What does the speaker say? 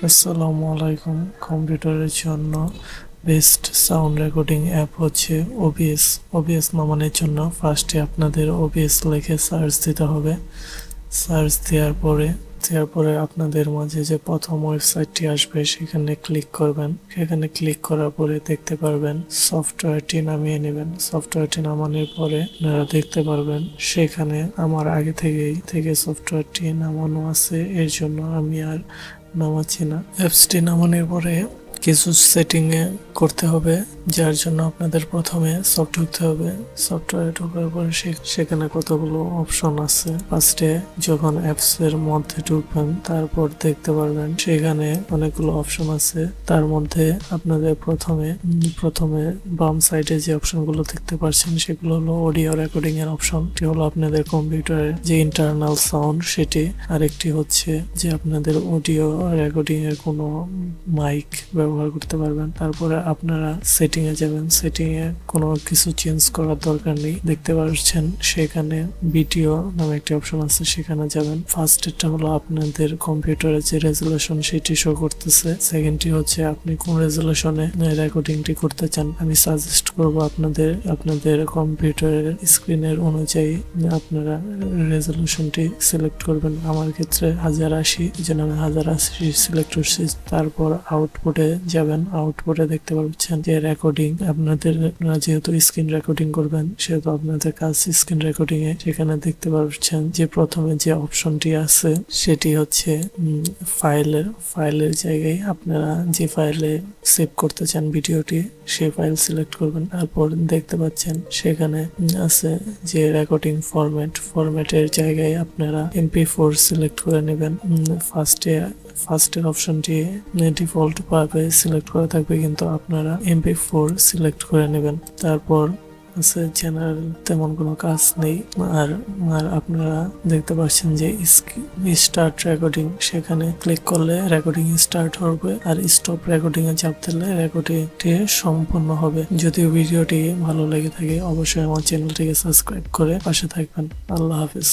আসসালামু আলাইকুম। কম্পিউটারের জন্য বেস্ট সাউন্ড রেকর্ডিং অ্যাপ হচ্ছে ওবিএস। ওবিএস নামানোর জন্য ফার্স্টে আপনাদের ওবিএস লিখে সার্চ দিতে হবে। সার্চ দেওয়ার পরে আপনাদের মাঝে যে প্রথম ওয়েবসাইটটি আসবে সেখানে ক্লিক করবেন। সেখানে ক্লিক করার পরে দেখতে পারবেন সফটওয়্যারটি নামিয়ে নেবেন। সফটওয়্যারটি নামানোর পরে আপনারা দেখতে পারবেন সেখানে আমার আগে থেকে সফটওয়্যারটি নামানো আছে, এর জন্য আমি আর নামাচ্ছি না। অ্যাপসটি নামানোর পরে কিছু সেটিং এ করতে হবে, যার জন্য আপনাদের প্রথমে ঢুকতে হবে। সফটওয়্যারে ঢোকার পরে সেখানে কতগুলো অপশন আছে। ফার্স্টে যখন অ্যাপস এর মধ্যে ঢুকবেন তারপর দেখতে পারবেন সেখানে অনেকগুলো অপশন আছে। তার মধ্যে আপনাদের প্রথমে বাম সাইডে যে অপশনগুলো দেখতে পাচ্ছেন সেগুলো হলো অডিও রেকর্ডিং এর অপশন। এটি হলো আপনাদের কম্পিউটারের যে ইন্টারনাল সাউন্ড সেটি। আরেকটি হচ্ছে যে আপনাদের অডিও রেকর্ডিং এর কোনো মাইক ব্যবহার করতে পারবেন। তারপরে আপনারা সেটিং এ যাবেন। সেটিং এ কোনো কিছু চেঞ্জ করার দরকার নেই। দেখতে পাচ্ছেন সেখানে ভিডিও নামে একটি অপশন আছে, সেখানে যাবেন। ফার্স্ট এটা হলো আপনাদের কম্পিউটারের যে রেজুলেশন সেটি শো করতেছে। সেকেন্ডটি হচ্ছে আপনি কোন রেজুলেশনে রেকর্ডিংটি করতে চান। আমি সাজেস্ট করব আপনাদের কম্পিউটারের স্ক্রিনের অনুযায়ী আপনারা রেজুলেশনটি সিলেক্ট করবেন। আমার ক্ষেত্রে 1080, এই জন্য আমি 1080 সিলেক্ট করছি। তারপর আউটপুটে যাবেন। আউটপুটে দেখতে পাচ্ছেন যে রেকর্ডিং আপনারা যেহেতু স্ক্রিন রেকর্ডিং করবেন সেহেতু আপনাদের কাজ স্ক্রিন রেকর্ডিং এ। সেখানে দেখতে পাচ্ছেন যে প্রথমে যে অপশনটি আছে সেটি হচ্ছে ফাইলের জায়গায় আপনারা যে ফাইলে সেভ করতে চান ভিডিওটি সেই ফাইল সিলেক্ট করবেন। তারপর দেখতে পাচ্ছেন সেখানে আছে যে রেকর্ডিং ফরম্যাটের জায়গায় আপনারা MP4 সিলেক্ট করে নেবেন। ফার্স্টের অপশনটি ডিফল্ট ভাবে সিলেক্ট করা থাকবে, কিন্তু আপনারা MP4 সিলেক্ট করে নেবেন। তারপর আছে জেনারেল, তেমন কোনো কাজ নেই। আর আপনারা দেখতে পাচ্ছেন যে স্টার্ট রেকর্ডিং, সেখানে ক্লিক করলে রেকর্ডিং স্টার্ট হবে, আর স্টপ রেকর্ডিং এ চাপ দিলে রেকর্ডিংটি সম্পূর্ণ হবে। যদি ভিডিওটি ভালো লেগে থাকে অবশ্যই আমার চ্যানেলটিকে সাবস্ক্রাইব করে পাশে থাকবেন। আল্লাহ হাফিজ।